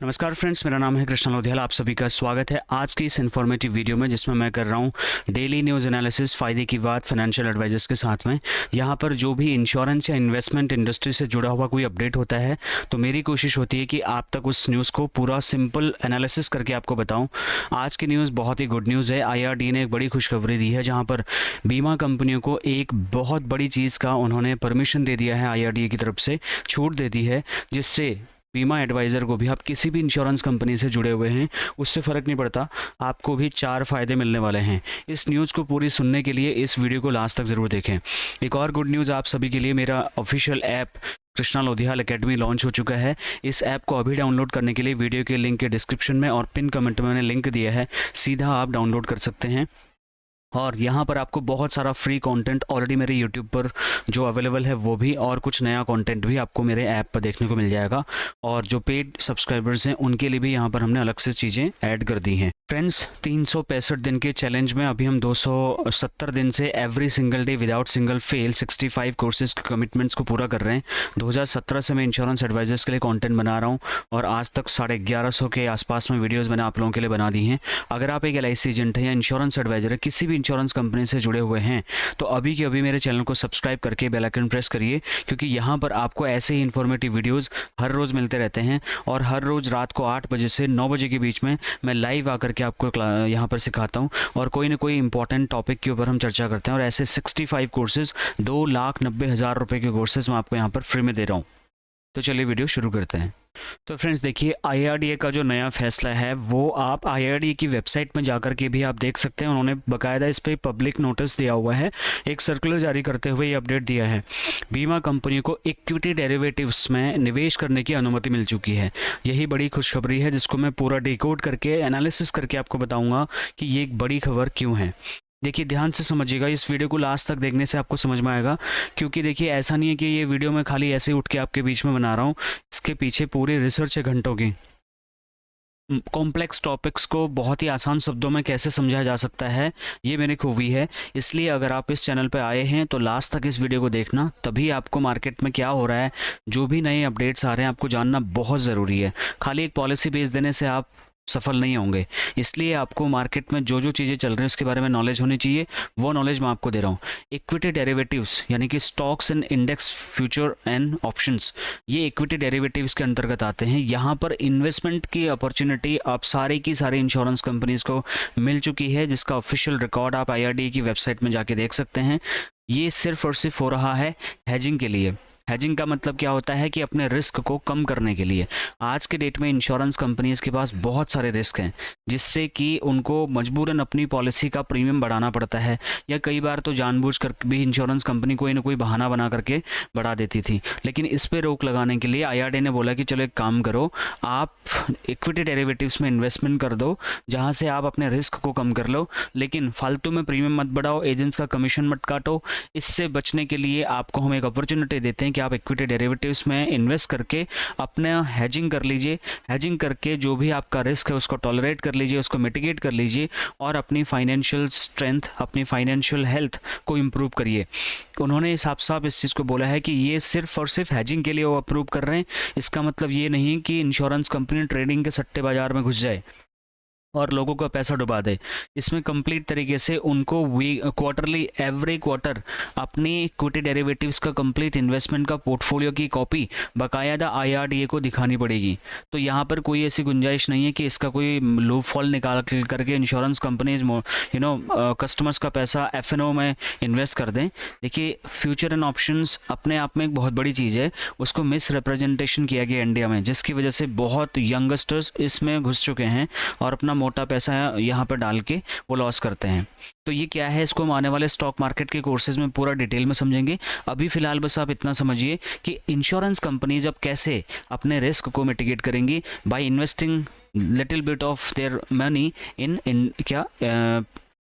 नमस्कार फ्रेंड्स, मेरा नाम है कृष्णा लोधियाला। आप सभी का स्वागत है आज की इस इन्फॉर्मेटिव वीडियो में, जिसमें मैं कर रहा हूं डेली न्यूज़ एनालिसिस फ़ायदे की बात फाइनेंशियल एडवाइजर्स के साथ में। यहां पर जो भी इंश्योरेंस या इन्वेस्टमेंट इंडस्ट्री से जुड़ा हुआ कोई अपडेट होता है तो मेरी कोशिश होती है कि आप तक उस न्यूज़ को पूरा सिंपल एनालिसिस करके आपको बताऊँ। आज की न्यूज़ बहुत ही गुड न्यूज़ है। IRDAI ने एक बड़ी खुशखबरी दी है, जहाँ पर बीमा कंपनियों को एक बहुत बड़ी चीज़ का उन्होंने परमिशन दे दिया है। IRDAI की तरफ से छूट दे दी है, जिससे बीमा एडवाइज़र को भी, आप किसी भी इंश्योरेंस कंपनी से जुड़े हुए हैं उससे फ़र्क नहीं पड़ता, आपको भी 4 फ़ायदे मिलने वाले हैं। इस न्यूज़ को पूरी सुनने के लिए इस वीडियो को लास्ट तक ज़रूर देखें। एक और गुड न्यूज़ आप सभी के लिए, मेरा official app Krishna Lodhiyal academy launch हो चुका है। इस ऐप को अभी डाउनलोड करने के लिए वीडियो के लिंक के डिस्क्रिप्शन में और पिन कमेंट में मैंने लिंक दिया है, सीधा आप डाउनलोड कर सकते हैं। और यहाँ पर आपको बहुत सारा फ्री कंटेंट ऑलरेडी मेरे यूट्यूब पर जो अवेलेबल है वो भी, और कुछ नया कंटेंट भी आपको मेरे ऐप पर देखने को मिल जाएगा। और जो पेड सब्सक्राइबर्स हैं उनके लिए भी यहाँ पर हमने अलग से चीज़ें ऐड कर दी हैं। फ्रेंड्स, 365 दिन के चैलेंज में अभी हम 270 दिन से every single day without single fail 65 courses के कमिटमेंट्स को पूरा कर रहे हैं। 2017 से मैं इंश्योरेंस एडवाइजर्स के लिए कंटेंट बना रहा हूँ और आज तक 1150 के आसपास में वीडियोस मैंने आप लोगों के लिए बना दी हैं। अगर आप एक LIC एजेंट हैं या इंश्योरेंस एडवाइजर है, किसी भी इंश्योरेंस कंपनी से जुड़े हुए हैं, तो अभी के अभी मेरे चैनल को सब्सक्राइब करके बेल आइकन प्रेस करिए, क्योंकि यहाँ पर आपको ऐसे ही इन्फॉर्मेटिव वीडियोज़ हर रोज़ मिलते रहते हैं। और हर रोज़ रात को 8 बजे से 9 बजे के बीच में मैं लाइव आकर के आपको यहाँ पर सिखाता हूँ और कोई ना कोई इंपॉर्टेंट टॉपिक के ऊपर हम चर्चा करते हैं। और ऐसे 65 कोर्सेज, 2,90,000 रुपये के कोर्सेज मैं आपको यहाँ पर फ्री में दे रहा हूँ। तो चलिए वीडियो शुरू करते हैं। तो फ्रेंड्स देखिए, IRDAI का जो नया फैसला है वो आप IRDAI की वेबसाइट में जाकर के भी आप देख सकते हैं। उन्होंने बाकायदा इस पर पब्लिक नोटिस दिया हुआ है, एक सर्कुलर जारी करते हुए ये अपडेट दिया है। बीमा कंपनियों को इक्विटी डेरिवेटिव्स में निवेश करने की अनुमति मिल चुकी है। यही बड़ी खुशखबरी है, जिसको मैं पूरा डिकोड करके एनालिसिस करके आपको बताऊंगा कि ये एक बड़ी खबर क्यों है। देखिए, ध्यान से समझिएगा, इस वीडियो को लास्ट तक देखने से आपको समझ में आएगा। क्योंकि देखिए, ऐसा नहीं है कि ये वीडियो मैं खाली ऐसे ही उठ के आपके बीच में बना रहा हूँ, इसके पीछे पूरी रिसर्च है घंटों की। कॉम्प्लेक्स टॉपिक्स को बहुत ही आसान शब्दों में कैसे समझाया जा सकता है, ये मेरी खूबी है। इसलिए अगर आप इस चैनल पर आए हैं तो लास्ट तक इस वीडियो को देखना, तभी आपको मार्केट में क्या हो रहा है, जो भी नए अपडेट्स आ रहे हैं, आपको जानना बहुत ज़रूरी है। खाली एक पॉलिसी बेच देने से आप सफल नहीं होंगे। इसलिए आपको मार्केट में जो जो चीज़ें चल रही हैं उसके बारे में नॉलेज होनी चाहिए। वो नॉलेज मैं आपको दे रहा हूँ। इक्विटी डेरिवेटिव्स यानी कि stocks and index future and options, ये इक्विटी डेरिवेटिव्स के अंतर्गत आते हैं। यहाँ पर इन्वेस्टमेंट की अपॉर्चुनिटी आप सारी की सारी इंश्योरेंस कंपनीज को मिल चुकी है, जिसका ऑफिशियल रिकॉर्ड आप IRDAI की वेबसाइट में जाके देख सकते हैं। ये सिर्फ और सिर्फ हो रहा है हेजिंग के लिए। हेजिंग का मतलब क्या होता है कि अपने रिस्क को कम करने के लिए। आज के डेट में इंश्योरेंस कंपनीज के पास बहुत सारे रिस्क हैं, जिससे कि उनको मजबूरन अपनी पॉलिसी का प्रीमियम बढ़ाना पड़ता है, या कई बार तो जानबूझकर भी इंश्योरेंस कंपनी कोई ना कोई बहाना बना करके बढ़ा देती थी। लेकिन इस पर रोक लगाने के लिए IRDAI ने बोला कि चलो एक काम करो, आप इक्विटी डेरिवेटिव्स में इन्वेस्टमेंट कर दो, जहाँ से आप अपने रिस्क को कम कर लो, लेकिन फालतू में प्रीमियम मत बढ़ाओ, एजेंट्स का कमीशन मत काटो। इससे बचने के लिए आपको हम एक अपॉर्चुनिटी देते हैं कि आप इक्विटी डेरिवेटिव्स में इन्वेस्ट करके अपना हेजिंग कर लीजिए। हेजिंग करके जो भी आपका रिस्क है उसको टॉलरेट कर लीजिए, उसको मिटिगेट कर लीजिए और अपनी फाइनेंशियल स्ट्रेंथ, अपनी फाइनेंशियल हेल्थ को इम्प्रूव करिए। उन्होंने साफ साफ इस चीज़ को बोला है कि ये सिर्फ और सिर्फ हेजिंग के लिए वो अप्रूव कर रहे हैं। इसका मतलब ये नहीं कि इंश्योरेंस कंपनी ट्रेडिंग के सट्टे बाजार में घुस जाए और लोगों का पैसा डुबा दे। इसमें कंप्लीट तरीके से उनको क्वार्टरली, एवरी क्वार्टर अपनी इक्विटी डेरिवेटिव्स का कंप्लीट इन्वेस्टमेंट का पोर्टफोलियो की कॉपी बाकायदा IRDAI को दिखानी पड़ेगी। तो यहाँ पर कोई ऐसी गुंजाइश नहीं है कि इसका कोई लूप फॉल निकाल करके इंश्योरेंस कंपनीज कस्टमर्स का पैसा FNO में इन्वेस्ट कर दें। देखिए, फ्यूचर एंड ऑप्शंस अपने आप में एक बहुत बड़ी चीज़ है, उसको मिस रिप्रेजेंटेशन किया गया इंडिया में, जिसकी वजह से बहुत यंगस्टर्स इसमें घुस चुके हैं और अपना मोटा पैसा यहाँ पर डाल के वो लॉस करते हैं। तो ये क्या है, इसको हम आने वाले स्टॉक मार्केट के कोर्सेज में पूरा डिटेल में समझेंगे। अभी फिलहाल बस आप इतना समझिए कि इंश्योरेंस कंपनीज अब कैसे अपने रिस्क को मिटिगेट करेंगी by investing little bit of their money in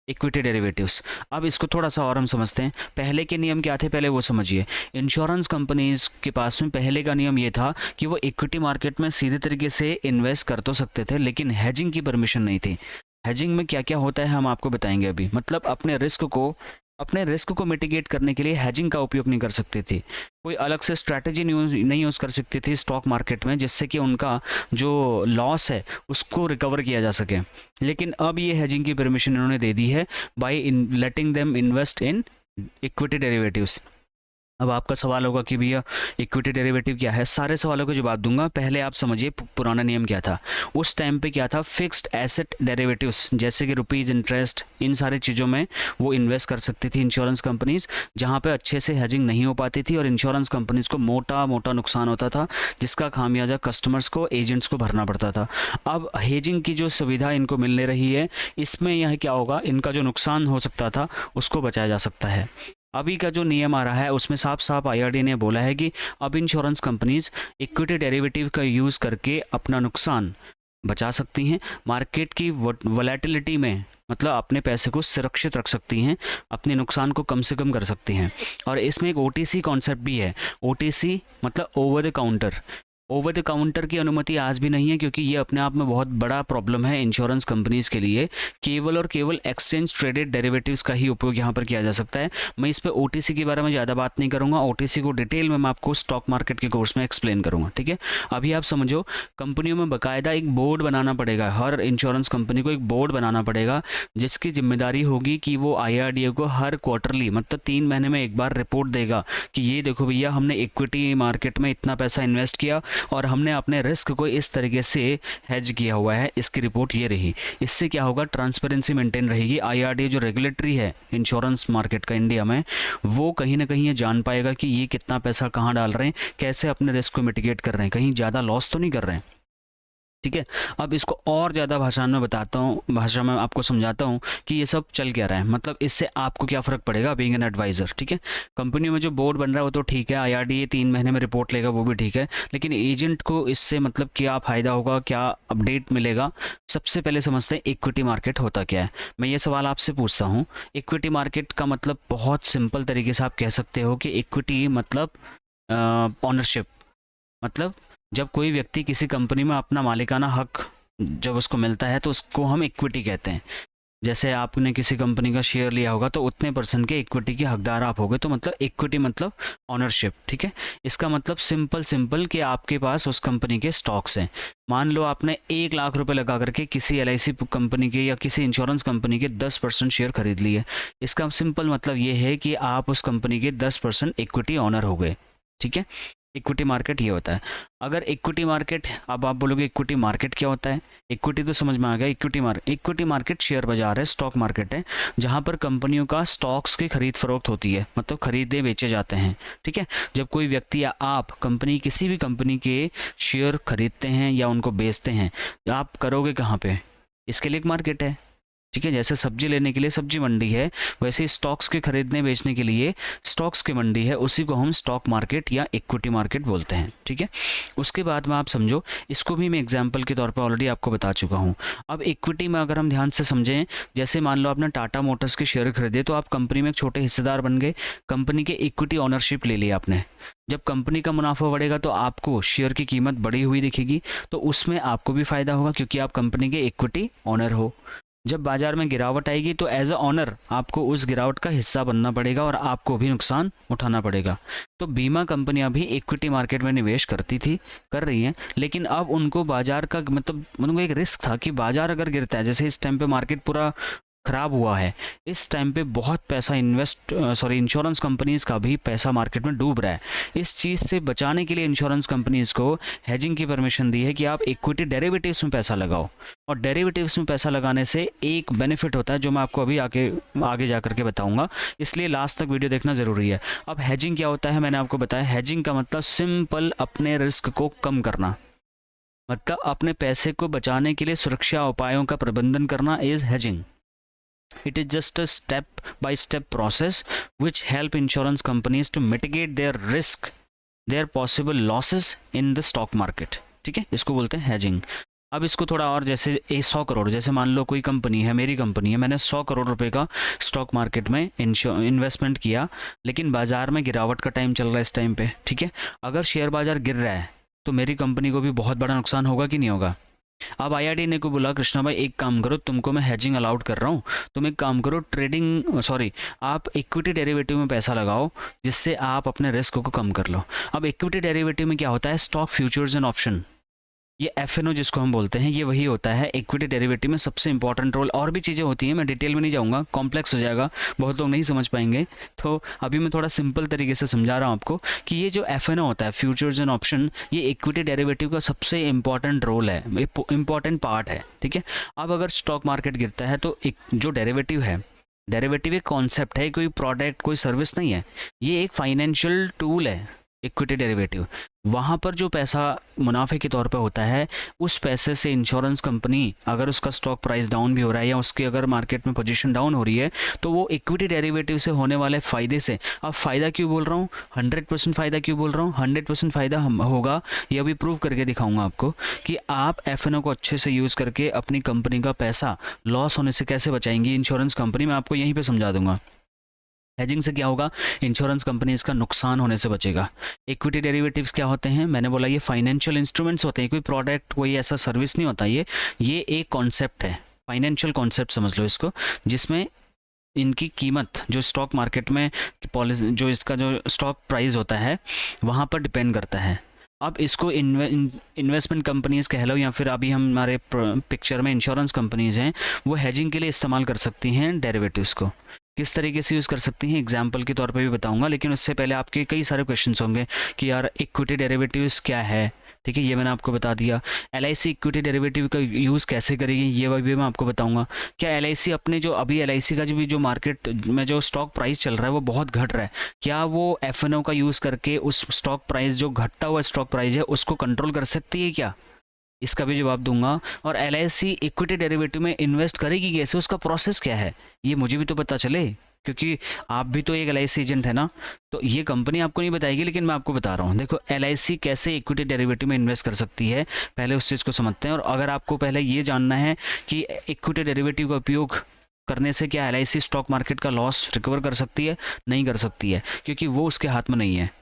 equity derivatives. अब इसको थोड़ा सा और हम समझते हैं। पहले के नियम क्या थे, पहले वो समझिए। इंश्योरेंस कंपनीज के पास में पहले का नियम ये था कि वो इक्विटी मार्केट में सीधे तरीके से इन्वेस्ट कर तो सकते थे, लेकिन हेजिंग की परमिशन नहीं थी। हेजिंग में क्या क्या होता है हम आपको बताएंगे अभी। मतलब अपने रिस्क को अपने रिस्क को मिटिगेट करने के लिए हैजिंग का उपयोग नहीं कर सकती थी, कोई अलग से स्ट्रैटेजी नहीं यूज़ कर सकती थी स्टॉक मार्केट में, जिससे कि उनका जो लॉस है उसको रिकवर किया जा सके। लेकिन अब ये हैजिंग की परमिशन इन्होंने दे दी है by letting them invest in equity derivatives. अब आपका सवाल होगा कि भैया इक्विटी डेरिवेटिव क्या है, सारे सवालों का जवाब दूंगा। पहले आप समझिए पुराना नियम क्या था। उस टाइम पे क्या था, फिक्स्ड एसेट डेरिवेटिव्स जैसे कि रुपीज़, इंटरेस्ट, इन सारी चीज़ों में वो इन्वेस्ट कर सकती थी इंश्योरेंस कंपनीज, जहाँ पे अच्छे से हेजिंग नहीं हो पाती थी और इंश्योरेंस कंपनीज को मोटा मोटा नुकसान होता था, जिसका खामियाजा कस्टमर्स को, एजेंट्स को भरना पड़ता था। अब हेजिंग की जो सुविधा इनको मिलने रही है, इसमें यह क्या होगा, इनका जो नुकसान हो सकता था उसको बचाया जा सकता है। अभी का जो नियम आ रहा है उसमें साफ साफ आईआरडी ने बोला है कि अब इंश्योरेंस कंपनीज इक्विटी डेरिवेटिव का यूज़ करके अपना नुकसान बचा सकती हैं, मार्केट की वोलेटिलिटी में मतलब अपने पैसे को सुरक्षित रख सकती हैं, अपने नुकसान को कम से कम कर सकती हैं। और इसमें एक ओटीसी कॉन्सेप्ट भी है। ओटीसी मतलब over the counter. Over the counter की अनुमति आज भी नहीं है, क्योंकि ये अपने आप में बहुत बड़ा प्रॉब्लम है इंश्योरेंस कंपनीज के लिए। केवल और केवल एक्सचेंज ट्रेडेड डेरिवेटिव्स का ही उपयोग यहाँ पर किया जा सकता है। मैं इस पे ओटीसी के बारे में ज़्यादा बात नहीं करूँगा, ओटीसी को डिटेल में मैं आपको स्टॉक मार्केट के कोर्स में एक्सप्लेन करूँगा, ठीक है। अभी आप समझो, कंपनियों में बाकायदा एक बोर्ड बनाना पड़ेगा, हर इंश्योरेंस कंपनी को एक बोर्ड बनाना पड़ेगा, जिसकी जिम्मेदारी होगी कि वो आईआरडीए को हर क्वार्टरली मतलब 3 महीने में एक बार रिपोर्ट देगा कि ये देखो भैया, हमने इक्विटी मार्केट में इतना पैसा इन्वेस्ट किया और हमने अपने रिस्क को इस तरीके से हेज किया हुआ है, इसकी रिपोर्ट ये रही। इससे क्या होगा, ट्रांसपेरेंसी मेंटेन रहेगी। आईआरडीए जो रेगुलेटरी है इंश्योरेंस मार्केट का इंडिया में, वो कहीं ना कहीं ये जान पाएगा कि ये कितना पैसा कहाँ डाल रहे हैं, कैसे अपने रिस्क को मिटिगेट कर रहे हैं, कहीं ज़्यादा लॉस तो नहीं कर रहे हैं, ठीक है। अब इसको और ज़्यादा भाषा में बताता हूँ, भाषा में आपको समझाता हूँ कि ये सब चल क्या रहा है, मतलब इससे आपको क्या फ़र्क पड़ेगा बीइंग एन एडवाइज़र, ठीक है। कंपनी में जो बोर्ड बन रहा है वो तो ठीक है, आईआरडीए 3 महीने में रिपोर्ट लेगा, वो भी ठीक है, लेकिन एजेंट को इससे मतलब क्या फ़ायदा होगा, क्या अपडेट मिलेगा। सबसे पहले समझते हैं इक्विटी मार्केट होता क्या है। मैं ये सवाल आपसे पूछता हूँ, इक्विटी मार्केट का मतलब बहुत सिंपल तरीके से आप कह सकते हो कि इक्विटी मतलब ऑनरशिप। मतलब जब कोई व्यक्ति किसी कंपनी में अपना मालिकाना हक जब उसको मिलता है तो उसको हम इक्विटी कहते हैं। जैसे आपने किसी कंपनी का शेयर लिया होगा तो उतने परसेंट के इक्विटी के हकदार आप होगे, तो मतलब इक्विटी मतलब ऑनरशिप, ठीक है। इसका मतलब सिंपल कि आपके पास उस कंपनी के स्टॉक्स हैं। मान लो आपने 1 लाख रुपए लगा करके किसी एलआईसी कंपनी के या किसी इंश्योरेंस कंपनी के 10% शेयर खरीद लिए। इसका सिंपल मतलब ये है कि आप उस कंपनी के 10% इक्विटी ऑनर हो गए, ठीक है। इक्विटी मार्केट ये होता है। अगर इक्विटी मार्केट, अब आप बोलोगे इक्विटी मार्केट क्या होता है, इक्विटी तो समझ में आ गया। इक्विटी मार्केट शेयर बाजार है, स्टॉक मार्केट है, जहां पर कंपनियों का स्टॉक्स की खरीद फरोख्त होती है, मतलब खरीदे बेचे जाते हैं, ठीक है। जब कोई व्यक्ति या आप कंपनी, किसी भी कंपनी के शेयर खरीदते हैं या उनको बेचते हैं, आप करोगे कहाँ पे, इसके लिए एक मार्केट है, ठीक है। जैसे सब्जी लेने के लिए सब्जी मंडी है, वैसे स्टॉक्स के खरीदने बेचने के लिए स्टॉक्स की मंडी है, उसी को हम स्टॉक मार्केट या इक्विटी मार्केट बोलते हैं, ठीक है। उसके बाद में आप समझो, इसको भी मैं एग्जांपल के तौर पर ऑलरेडी आपको बता चुका हूँ। अब इक्विटी में अगर हम ध्यान से समझें, जैसे मान लो आपने टाटा मोटर्स के शेयर खरीदे, तो आप कंपनी में एक छोटे हिस्सेदार बन गए, कंपनी के इक्विटी ऑनरशिप ले लिया आपने। जब कंपनी का मुनाफा बढ़ेगा तो आपको शेयर की कीमत बढ़ी हुई दिखेगी, तो उसमें आपको भी फायदा होगा, क्योंकि आप कंपनी के इक्विटी ऑनर हो। जब बाजार में गिरावट आएगी तो एज अ ऑनर आपको उस गिरावट का हिस्सा बनना पड़ेगा और आपको भी नुकसान उठाना पड़ेगा। तो बीमा कंपनियां भी इक्विटी मार्केट में निवेश करती थी, कर रही हैं, लेकिन अब उनको बाजार का मतलब उनको एक रिस्क था कि बाजार अगर गिरता है, जैसे इस टाइम पे मार्केट पूरा खराब हुआ है, इस टाइम पे बहुत पैसा इंश्योरेंस कंपनीज का भी पैसा मार्केट में डूब रहा है। इस चीज़ से बचाने के लिए इंश्योरेंस कंपनीज को हेजिंग की परमिशन दी है कि आप इक्विटी डेरिवेटिव्स में पैसा लगाओ। और डेरिवेटिव्स में पैसा लगाने से एक बेनिफिट होता है जो मैं आपको अभी आगे जा करके बताऊंगा, इसलिए लास्ट तक वीडियो देखना ज़रूरी है। अब हेजिंग क्या होता है, मैंने आपको बताया। हेजिंग का मतलब सिंपल अपने रिस्क को कम करना, मतलब अपने पैसे को बचाने के लिए सुरक्षा उपायों का प्रबंधन करना is hedging. It is just a step-by-step process which help insurance companies to mitigate their risk, their possible losses in the stock market, ठीक है। इसको बोलते हैं hedging। अब इसको थोड़ा और, जैसे 100 करोड़, जैसे मान लो कोई कंपनी है, मेरी कंपनी है, मैंने 100 करोड़ रुपए का स्टॉक मार्केट में इन्वेस्टमेंट किया, लेकिन बाजार में गिरावट का टाइम चल रहा है इस टाइम पे, ठीक है। अगर शेयर बाजार गिर रहा है तो मेरी कंपनी को भी बहुत बड़ा नुकसान होगा कि नहीं होगा, अब आईआरडी ने को बोला कृष्णा भाई एक काम करो, तुमको मैं हेजिंग अलाउड कर रहा हूँ, तुम एक काम करो ट्रेडिंग सॉरी आप इक्विटी डेरिवेटिव में पैसा लगाओ जिससे आप अपने रिस्क को कम कर लो। अब इक्विटी डेरिवेटिव में क्या होता है, स्टॉक फ्यूचर्स एंड ऑप्शन, ये एफएनओ जिसको हम बोलते हैं, ये वही होता है इक्विटी डेरिवेटिव में सबसे इंपॉर्टेंट रोल। और भी चीज़ें होती हैं, मैं डिटेल में नहीं जाऊंगा, कॉम्प्लेक्स हो जाएगा, बहुत लोग नहीं समझ पाएंगे, तो अभी मैं थोड़ा सिंपल तरीके से समझा रहा हूँ आपको कि ये जो एफएनओ होता है फ्यूचर्स एंड ऑप्शन, ये इक्विटी डेरिवेटिव का सबसे इंपॉर्टेंट रोल है, इंपॉर्टेंट पार्ट है, ठीक है। अब अगर स्टॉक मार्केट गिरता है तो एक जो डेरिवेटिव है, डेरिवेटिव एक कॉन्सेप्ट है, कोई प्रोडक्ट कोई सर्विस नहीं है, ये एक फाइनेंशियल टूल है इक्विटी डेरिवेटिव। वहाँ पर जो पैसा मुनाफे के तौर पे होता है, उस पैसे से इंश्योरेंस कंपनी अगर उसका स्टॉक प्राइस डाउन भी हो रहा है या उसकी अगर मार्केट में पोजीशन डाउन हो रही है, तो वो इक्विटी डेरिवेटिव से होने वाले फ़ायदे से, अब फ़ायदा क्यों बोल रहा हूँ, 100% फ़ायदा क्यों बोल रहा हूँ, 100% फ़ायदा होगा, ये अभी प्रूव करके दिखाऊंगा आपको कि आप एफएनओ को अच्छे से यूज़ करके अपनी कंपनी का पैसा लॉस होने से कैसे बचाएंगी इंश्योरेंस कंपनी, मैं आपको यहीं पर समझा दूंगा। हेजिंग से क्या होगा, इंश्योरेंस कंपनी इसका नुकसान होने से बचेगा। इक्विटी डेरिवेटिव्स क्या होते हैं, मैंने बोला ये फाइनेंशियल इंस्ट्रूमेंट्स होते हैं, कोई प्रोडक्ट कोई ऐसा सर्विस नहीं होता, ये एक कॉन्सेप्ट है, फाइनेंशियल कॉन्सेप्ट समझ लो इसको, जिसमें इनकी कीमत जो स्टॉक मार्केट में पॉलिसी, जो इसका जो स्टॉक प्राइस होता है वहाँ पर डिपेंड करता है। अब इसको इन्वेस्टमेंट कंपनीज कह लो या फिर अभी हमारे पिक्चर में इंश्योरेंस कंपनीज हैं, वो हेजिंग के लिए इस्तेमाल कर सकती हैं डेरिवेटिव्स को। किस तरीके से यूज़ कर सकती हैं एग्जाम्पल के तौर पे भी बताऊंगा, लेकिन उससे पहले आपके कई सारे क्वेश्चंस होंगे कि यार इक्विटी डेरिवेटिव्स क्या है, ठीक है, ये मैंने आपको बता दिया। एलआईसी इक्विटी डेरिवेटिव का यूज़ कैसे करेगी ये भी मैं आपको बताऊंगा। क्या एलआईसी अपने जो अभी एलआईसी का जो मार्केट में जो स्टॉक प्राइस चल रहा है वो बहुत घट रहा है, क्या वो एफएनओ का यूज़ करके उस स्टॉक प्राइस जो घटता हुआ स्टॉक प्राइस है उसको कंट्रोल कर सकती है क्या, इसका भी जवाब दूंगा। और एलआईसी इक्विटी डेरिवेटिव में इन्वेस्ट करेगी कैसे, उसका प्रोसेस क्या है, ये मुझे भी तो पता चले, क्योंकि आप भी तो एक एलआईसी एजेंट है ना, तो ये कंपनी आपको नहीं बताएगी लेकिन मैं आपको बता रहा हूँ। देखो एलआईसी कैसे इक्विटी डेरिवेटिव में इन्वेस्ट कर सकती है, पहले उस चीज़ को समझते हैं। और अगर आपको पहले ये जानना है कि इक्विटी डेरिवेटिव का उपयोग करने से क्या एलआईसी स्टॉक मार्केट का लॉस रिकवर कर सकती है, नहीं कर सकती है, क्योंकि वो उसके हाथ में नहीं है।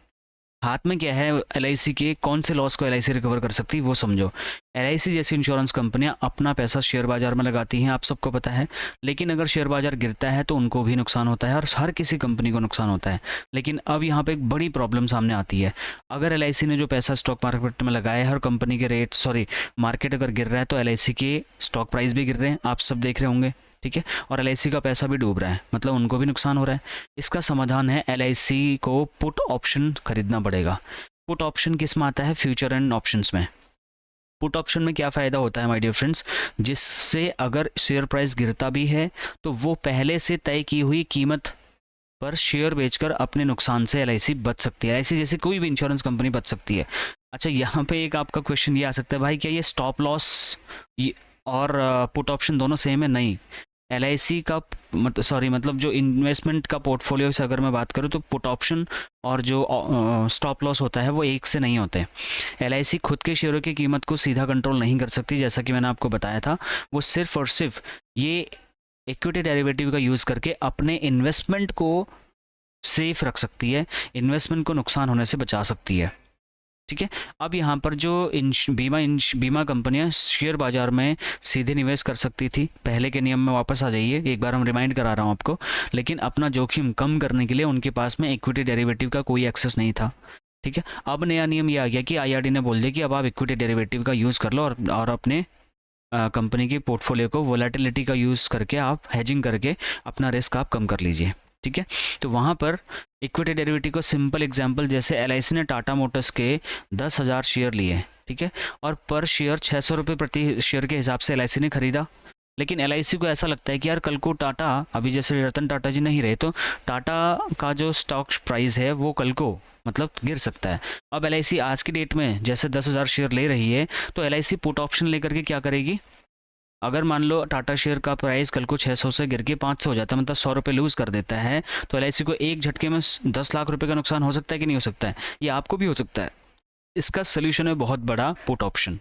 हाथ में क्या है एलआईसी के, कौन से लॉस को एलआईसी रिकवर कर सकती है वो समझो। एलआईसी जैसी इंश्योरेंस कंपनियां अपना पैसा शेयर बाजार में लगाती हैं, आप सबको पता है, लेकिन अगर शेयर बाजार गिरता है तो उनको भी नुकसान होता है और हर किसी कंपनी को नुकसान होता है। लेकिन अब यहाँ पे एक बड़ी प्रॉब्लम सामने आती है, अगर एलआईसी ने जो पैसा स्टॉक मार्केट में लगाया है, हर कंपनी के रेट मार्केट अगर गिर रहा है तो एलआईसी के स्टॉक प्राइस भी गिर रहे हैं, आप सब देख रहे होंगे, ठीक है, और एलआईसी का पैसा भी डूब रहा है, मतलब उनको भी नुकसान हो रहा है। इसका समाधान है एलआईसी को पुट ऑप्शन खरीदना पड़ेगा। पुट ऑप्शन किस में आता है, फ्यूचर एंड ऑप्शंस में। पुट ऑप्शन में क्या फ़ायदा होता है माय डियर फ्रेंड्स, जिससे अगर शेयर प्राइस गिरता भी है तो वो पहले से तय की हुई कीमत पर शेयर बेचकर अपने नुकसान से एलआईसी बच सकती है, एलआईसी जैसी कोई भी इंश्योरेंस कंपनी बच सकती है। अच्छा, यहाँ पे एक आपका क्वेश्चन ये आ सकता है, भाई क्या ये स्टॉप लॉस और पुट ऑप्शन दोनों सेम है? नहीं, एलआईसी का मतलब जो इन्वेस्टमेंट का पोर्टफोलियो से अगर मैं बात करूँ तो पुट ऑप्शन और जो स्टॉप लॉस होता है वो एक से नहीं होते। एलआईसी खुद के शेयरों की कीमत को सीधा कंट्रोल नहीं कर सकती, जैसा कि मैंने आपको बताया था, वो सिर्फ और सिर्फ ये इक्विटी डेरिवेटिव का यूज़ करके अपने इन्वेस्टमेंट को सेफ रख सकती है, इन्वेस्टमेंट को नुकसान होने से बचा सकती है, ठीक है। अब यहाँ पर जो बीमा कंपनियां शेयर बाजार में सीधे निवेश कर सकती थी, पहले के नियम में वापस आ जाइए, एक बार हम रिमाइंड करा रहा हूँ आपको, लेकिन अपना जोखिम कम करने के लिए उनके पास में इक्विटी डेरिवेटिव का कोई एक्सेस नहीं था, ठीक है। अब नया नियम ये आ गया कि आईआरडी ने बोल दिया कि अब आप इक्विटी डेरिवेटिव का यूज़ कर लो और अपने कंपनी की पोर्टफोलियो को वोलेटिलिटी का यूज़ करके आप हेजिंग करके अपना रिस्क आप कम कर लीजिए, ठीक है। तो वहाँ पर इक्विटी डेरिवेटिव को सिंपल एग्जांपल, जैसे एलआईसी ने टाटा मोटर्स के 10,000 शेयर लिए, ठीक है, और पर शेयर 600 रुपये प्रति शेयर के हिसाब से एलआईसी ने खरीदा। लेकिन एलआईसी को ऐसा लगता है कि यार कल को टाटा, अभी जैसे रतन टाटा जी नहीं रहे, तो टाटा का जो स्टॉक प्राइस है वो कल को मतलब गिर सकता है। अब एलआईसी आज की डेट में जैसे 10,000 शेयर ले रही है, तो एलआईसी पुट ऑप्शन लेकर के क्या करेगी, अगर मान लो टाटा शेयर का प्राइस कल को 600 से गिर के 500 हो जाता है, मतलब 100 रुपये लूज़ कर देता है, तो एलआईसी को एक झटके में 10 लाख रुपए का नुकसान हो सकता है कि नहीं हो सकता है, ये आपको भी हो सकता है। इसका सोल्यूशन है बहुत बड़ा पुट ऑप्शन।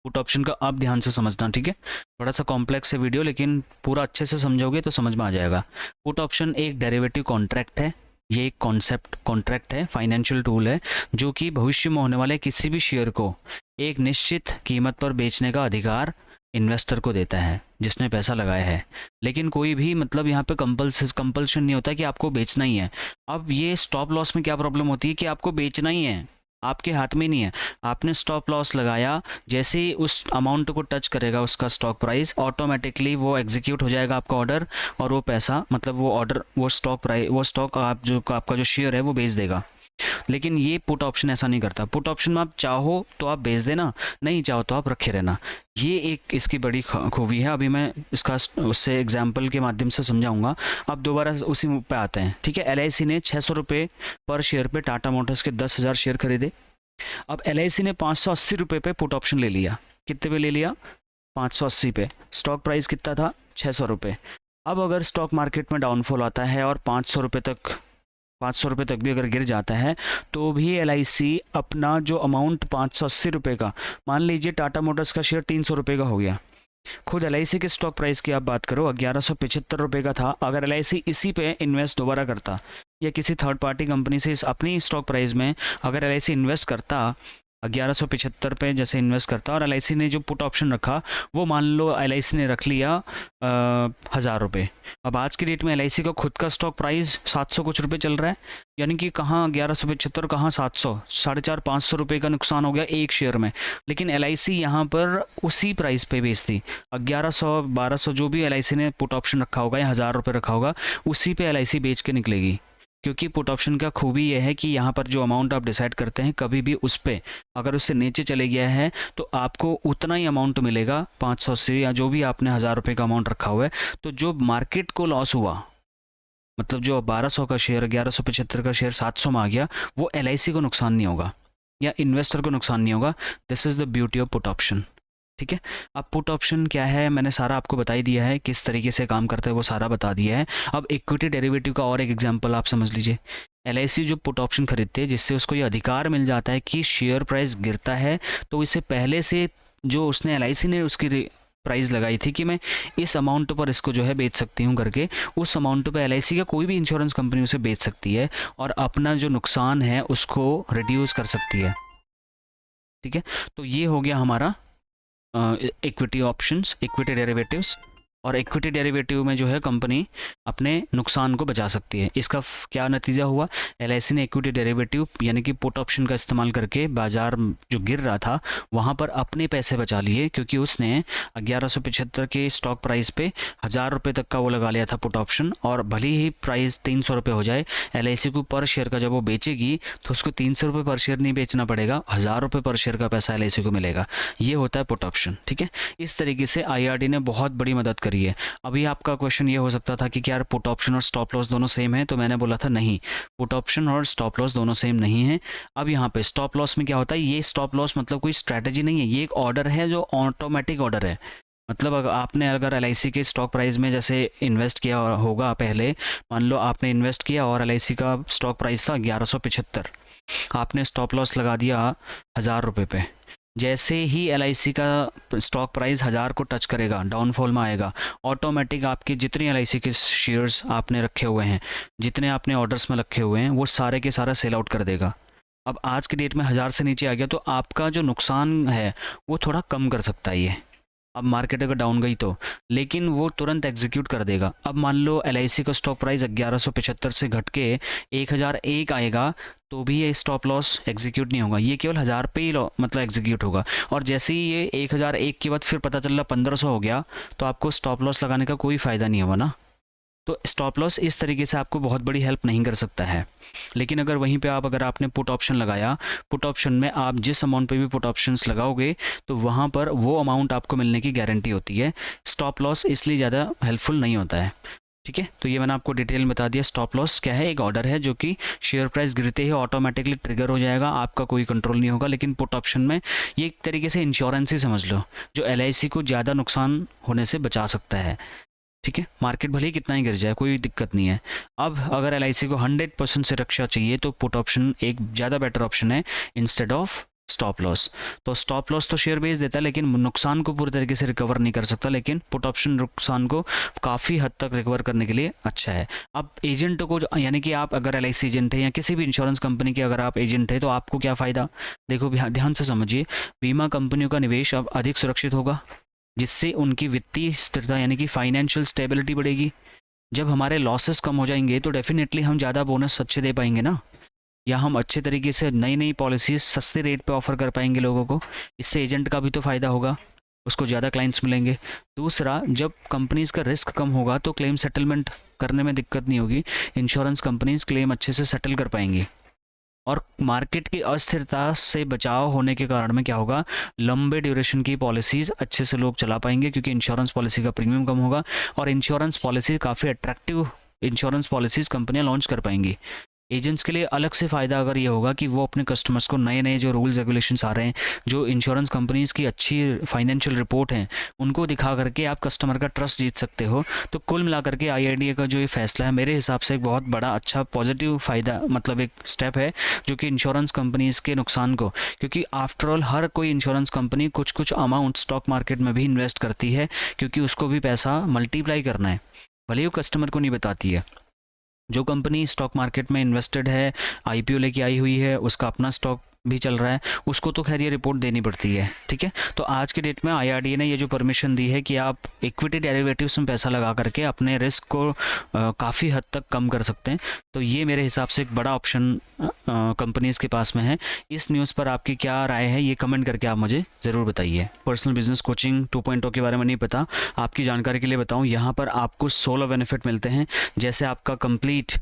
पुट ऑप्शन का आप ध्यान से समझना, ठीक है, थोड़ा सा कॉम्प्लेक्स है वीडियो, लेकिन पूरा अच्छे से समझोगे तो समझ में आ जाएगा। पुट ऑप्शन एक डेरिवेटिव कॉन्ट्रैक्ट है, ये एक कॉन्सेप्ट कॉन्ट्रैक्ट है, फाइनेंशियल टूल है, जो कि भविष्य में होने वाले किसी भी शेयर को एक निश्चित कीमत पर बेचने का अधिकार इन्वेस्टर को देता है जिसने पैसा लगाया है, लेकिन कोई भी मतलब यहाँ पे कंपल्शन नहीं होता कि आपको बेचना ही है। अब ये स्टॉप लॉस में क्या प्रॉब्लम होती है कि आपको बेचना ही है, आपके हाथ में नहीं है। आपने स्टॉप लॉस लगाया, जैसे ही उस अमाउंट को टच करेगा उसका स्टॉक प्राइस, ऑटोमेटिकली वो एग्जीक्यूट हो जाएगा आपका ऑर्डर, और वो पैसा मतलब वो ऑर्डर, वो स्टॉक प्राइस, वो स्टॉक आपका जो शेयर है वो बेच देगा। लेकिन ये पुट ऑप्शन ऐसा नहीं करता। पुट ऑप्शन में आप चाहो तो आप बेच देना, नहीं चाहो तो आप रखे रहना। ये एक इसकी बड़ी खूबी है। अभी मैं इसका उससे एग्जाम्पल के माध्यम से समझाऊंगा। अब दोबारा उसी पे आते हैं, ठीक है। LIC ने 600 रुपये पर शेयर पे टाटा मोटर्स के 10,000 शेयर खरीदे। अब LIC ने 580 रुपये पे पुट ऑप्शन ले लिया। कितने पे ले लिया? 580 पे। स्टॉक प्राइस कितना था? 600 रुपये। अब अगर स्टॉक मार्केट में डाउनफॉल आता है और 500 रुपये तक भी अगर गिर जाता है, तो भी LIC अपना जो अमाउंट 580 रुपये का, मान लीजिए टाटा मोटर्स का शेयर 300 रुपये का हो गया, खुद LIC के स्टॉक प्राइस की आप बात करो 1175 रुपये का था। अगर LIC इसी पे इन्वेस्ट दोबारा करता या किसी थर्ड पार्टी कंपनी से अपनी स्टॉक प्राइस में अगर LIC इन्वेस्ट करता 1175 पे जैसे इन्वेस्ट करता, और LIC ने जो पुट ऑप्शन रखा वो मान लो LIC ने रख लिया 1000 रुपये। अब आज की डेट में LIC का खुद का स्टॉक प्राइस 700 कुछ रुपये चल रहा है, यानी कि कहाँ 1175 कहाँ 700, 450-500 रुपये का नुकसान हो गया एक शेयर में। लेकिन LIC यहाँ पर उसी प्राइस पे बेचती, 1100-1200 जो भी LIC ने पुट ऑप्शन रखा होगा या 1000 रुपये रखा होगा, उसी पे LIC बेच के निकलेगी। क्योंकि पुट ऑप्शन का खूबी यह है कि यहाँ पर जो अमाउंट आप डिसाइड करते हैं, कभी भी उस पर अगर उससे नीचे चले गया है तो आपको उतना ही अमाउंट मिलेगा, 500 से या जो भी आपने 1000 रुपये का अमाउंट रखा हुआ है। तो जो मार्केट को लॉस हुआ, मतलब जो 1200 का शेयर 1175 का शेयर 700 में आ गया, वो LIC को नुकसान नहीं होगा या इन्वेस्टर को नुकसान नहीं होगा। This is the beauty of put option, ठीक है। अब पुट ऑप्शन क्या है मैंने सारा आपको बता ही दिया है, किस तरीके से काम करता है वो सारा बता दिया है। अब इक्विटी डेरिवेटिव का और एक एग्जांपल आप समझ लीजिए। LIC जो पुट ऑप्शन खरीदते हैं, जिससे उसको ये अधिकार मिल जाता है कि शेयर प्राइस गिरता है तो इससे पहले से जो उसने LIC ने उसकी प्राइस लगाई थी कि मैं इस अमाउंट पर इसको जो है बेच सकती हूँ करके, उस अमाउंट पे LIC का कोई भी इंश्योरेंस कंपनी उसे बेच सकती है और अपना जो नुकसान है उसको रिड्यूस कर सकती है, ठीक है। तो ये हो गया हमारा इक्विटी ऑप्शंस, इक्विटी डेरिवेटिव्स। और इक्विटी डेरिवेटिव में जो है कंपनी अपने नुकसान को बचा सकती है। इसका क्या नतीजा हुआ? LIC ने इक्विटी डेरिवेटिव यानी कि पुट ऑप्शन का इस्तेमाल करके बाजार जो गिर रहा था वहाँ पर अपने पैसे बचा लिए, क्योंकि उसने 1175 के स्टॉक प्राइस पे 1000 रुपये तक का वो लगा लिया था पुट ऑप्शन। और भले ही प्राइस 300 रुपये हो जाए, LIC को पर शेयर का जब वो बेचेगी तो उसको 300 रुपये पर शेयर नहीं बेचना पड़ेगा, 1000 रुपये पर शेयर का पैसा LIC को मिलेगा। ये होता है पुट ऑप्शन, ठीक है। इस तरीके से IRD ने बहुत बड़ी मदद करी है। अभी आपका क्वेश्चन ये हो सकता था कि क्या पुट ऑप्शन और स्टॉप लॉस दोनों सेम है, तो मैंने बोला था नहीं, पुट ऑप्शन और स्टॉप लॉस दोनों सेम नहीं है। अब यहाँ पे स्टॉप लॉस में क्या होता है, ये स्टॉप लॉस मतलब कोई स्ट्रैटेजी नहीं है, ये एक ऑर्डर है जो ऑटोमेटिक ऑर्डर है। मतलब अगर LIC के स्टॉक प्राइस में जैसे इन्वेस्ट किया होगा, पहले मान लो आपने इन्वेस्ट किया और LIC का स्टॉक प्राइस था 1175, आपने स्टॉप लॉस लगा दिया 1000 रुपये पे। जैसे ही LIC का स्टॉक प्राइस 1000 को टच करेगा, डाउनफॉल में आएगा, ऑटोमेटिक आपके जितने LIC के शेयर्स आपने रखे हुए हैं, जितने आपने ऑर्डर्स में रखे हुए हैं, वो सारे के सारा सेल आउट कर देगा। अब आज की डेट में 1000 से नीचे आ गया तो आपका जो नुकसान है वो थोड़ा कम कर सकता है ये। अब मार्केट अगर डाउन गई तो, लेकिन वो तुरंत एग्जीक्यूट कर देगा। अब मान लो LIC का स्टॉक प्राइस 1175 से घट के 1001 आएगा तो भी ये स्टॉप लॉस एग्जीक्यूट नहीं होगा, ये केवल 1000 पे ही मतलब एग्जीक्यूट होगा। और जैसे ही ये 1001 के बाद फिर पता चल रहा 1500 हो गया तो आपको स्टॉप लॉस लगाने का कोई फ़ायदा नहीं होगा ना। तो स्टॉप लॉस इस तरीके से आपको बहुत बड़ी हेल्प नहीं कर सकता है। लेकिन अगर वहीं पे अगर आपने पुट ऑप्शन लगाया, पुट ऑप्शन में आप जिस अमाउंट पे भी पुट ऑप्शंस लगाओगे तो वहाँ पर वो अमाउंट आपको मिलने की गारंटी होती है। स्टॉप लॉस इसलिए ज़्यादा हेल्पफुल नहीं होता है, ठीक है। तो ये मैंने आपको डिटेल में बता दिया। स्टॉप लॉस क्या है? एक ऑर्डर है जो कि शेयर प्राइस गिरते ही ऑटोमेटिकली ट्रिगर हो जाएगा, आपका कोई कंट्रोल नहीं होगा। लेकिन पुट ऑप्शन में ये एक तरीके से इंश्योरेंस ही समझ लो, जो LIC को ज़्यादा नुकसान होने से बचा सकता है, ठीक है। मार्केट भले ही कितना ही गिर जाए कोई दिक्कत नहीं है। अब अगर LIC को 100% से रक्षा चाहिए तो पुट ऑप्शन एक ज़्यादा बेटर ऑप्शन है इंस्टेड ऑफ स्टॉप लॉस। तो स्टॉप लॉस तो शेयर बेच देता है लेकिन नुकसान को पूरी तरीके से रिकवर नहीं कर सकता, लेकिन पुट ऑप्शन नुकसान को काफ़ी हद तक रिकवर करने के लिए अच्छा है। अब एजेंट को यानी कि आप अगर LIC एजेंट है या किसी भी इंश्योरेंस कंपनी के अगर आप एजेंट है तो आपको क्या फ़ायदा, देखो ध्यान से समझिए। बीमा कंपनियों का निवेश अब अधिक सुरक्षित होगा, जिससे उनकी वित्तीय स्थिरता यानी कि फाइनेंशियल स्टेबिलिटी बढ़ेगी। जब हमारे लॉसेस कम हो जाएंगे तो डेफिनेटली हम ज़्यादा बोनस अच्छे दे पाएंगे ना, या हम अच्छे तरीके से नई नई पॉलिसीज सस्ते रेट पे ऑफर कर पाएंगे लोगों को। इससे एजेंट का भी तो फ़ायदा होगा, उसको ज़्यादा क्लाइंट्स मिलेंगे। दूसरा, जब कंपनीज़ का रिस्क कम होगा तो क्लेम सेटलमेंट करने में दिक्कत नहीं होगी, इंश्योरेंस कंपनीज क्लेम अच्छे से सेटल कर पाएंगी। और मार्केट की अस्थिरता से बचाव होने के कारण में क्या होगा, लंबे ड्यूरेशन की पॉलिसीज़ अच्छे से लोग चला पाएंगे क्योंकि इंश्योरेंस पॉलिसी का प्रीमियम कम होगा और इंश्योरेंस पॉलिसी काफ़ी अट्रैक्टिव इंश्योरेंस पॉलिसीज़ कंपनियां लॉन्च कर पाएंगी। एजेंट्स के लिए अलग से फ़ायदा अगर ये होगा कि वो अपने कस्टमर्स को नए नए जो रूल्स रेगुलेशंस आ रहे हैं, जो इंश्योरेंस कंपनीज़ की अच्छी फाइनेंशियल रिपोर्ट हैं, उनको दिखा करके आप कस्टमर का ट्रस्ट जीत सकते हो। तो कुल मिलाकर के IRDA का जो ये फैसला है मेरे हिसाब से एक बहुत बड़ा अच्छा पॉजिटिव फ़ायदा मतलब एक स्टेप है जो कि इंश्योरेंस कंपनीज़ के नुकसान को, क्योंकि आफ्टरऑल हर कोई इंश्योरेंस कंपनी कुछ कुछ अमाउंट स्टॉक मार्केट में भी इन्वेस्ट करती है क्योंकि उसको भी पैसा मल्टीप्लाई करना है, भले ही वो कस्टमर को नहीं बताती है। जो कंपनी स्टॉक मार्केट में इन्वेस्टेड है, IPO लेके आई हुई है, उसका अपना स्टॉक भी चल रहा है, उसको तो खैर ये रिपोर्ट देनी पड़ती है, ठीक है। तो आज के डेट में IRDA ने ये जो परमिशन दी है कि आप इक्विटी डेरिवेटिव्स में पैसा लगा करके अपने रिस्क को काफ़ी हद तक कम कर सकते हैं, तो ये मेरे हिसाब से एक बड़ा ऑप्शन कंपनीज़ के पास में है। इस न्यूज़ पर आपकी क्या राय है ये कमेंट करके आप मुझे ज़रूर बताइए। पर्सनल बिजनेस कोचिंग 2.0 के बारे में नहीं पता, आपकी जानकारी के लिए बताऊँ, यहाँ पर आपको 16 बेनिफिट मिलते हैं, जैसे आपका कंप्लीट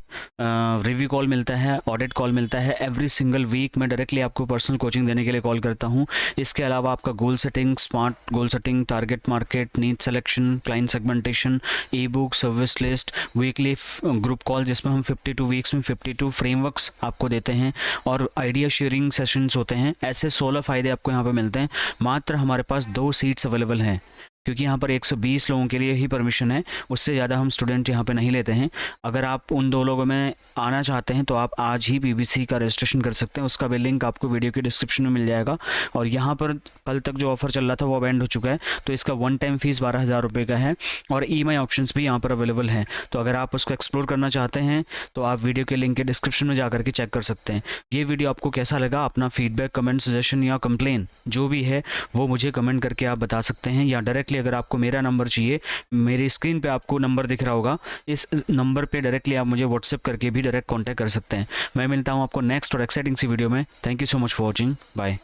रिव्यू कॉल मिलता है, ऑडिट कॉल मिलता है, एवरी सिंगल वीक मैं डायरेक्टली आपको पर्सनल कोचिंग देने के लिए कॉल करता हूँ। इसके अलावा आपका goal setting, smart goal setting, target market, need selection, client segmentation, e-book, service list, weekly group call जिसमें हम 52 वीक्स में 52 फ्रेमवर्क्स आपको देते हैं और आइडिया शेयरिंग सेशंस होते हैं। ऐसे 16 फ़ायदे आपको यहाँ पे मिलते हैं। मात्र हमारे पास 2 सीट्स अवेलेबल हैं क्योंकि यहाँ पर 120 लोगों के लिए ही परमिशन है, उससे ज़्यादा हम स्टूडेंट यहाँ पे नहीं लेते हैं। अगर आप उन 2 लोगों में आना चाहते हैं तो आप आज ही PBC का रजिस्ट्रेशन कर सकते हैं, उसका भी लिंक आपको वीडियो के डिस्क्रिप्शन में मिल जाएगा। और यहाँ पर कल तक जो ऑफर चल रहा था वो अब एंड हो चुका है, तो इसका वन टाइम फीस 12,000 रुपये का है और EMI ऑप्शंस भी यहाँ पर अवेलेबल हैं। तो अगर आप उसको एक्सप्लोर करना चाहते हैं तो आप वीडियो के लिंक के डिस्क्रिप्शन में जा करके चेक कर सकते हैं। ये वीडियो आपको कैसा लगा, अपना फीडबैक, कमेंट, सजेशन या कंप्लेन जो भी है वो मुझे कमेंट करके आप बता सकते हैं, या डायरेक्टली अगर आपको मेरा नंबर चाहिए, मेरी स्क्रीन पे आपको नंबर दिख रहा होगा, इस नंबर पे डायरेक्टली आप मुझे व्हाट्सएप करके भी डायरेक्ट कांटेक्ट कर सकते हैं। मैं मिलता हूँ आपको नेक्स्ट और एक्साइटिंग सी वीडियो में। Thank you so much for watching, bye.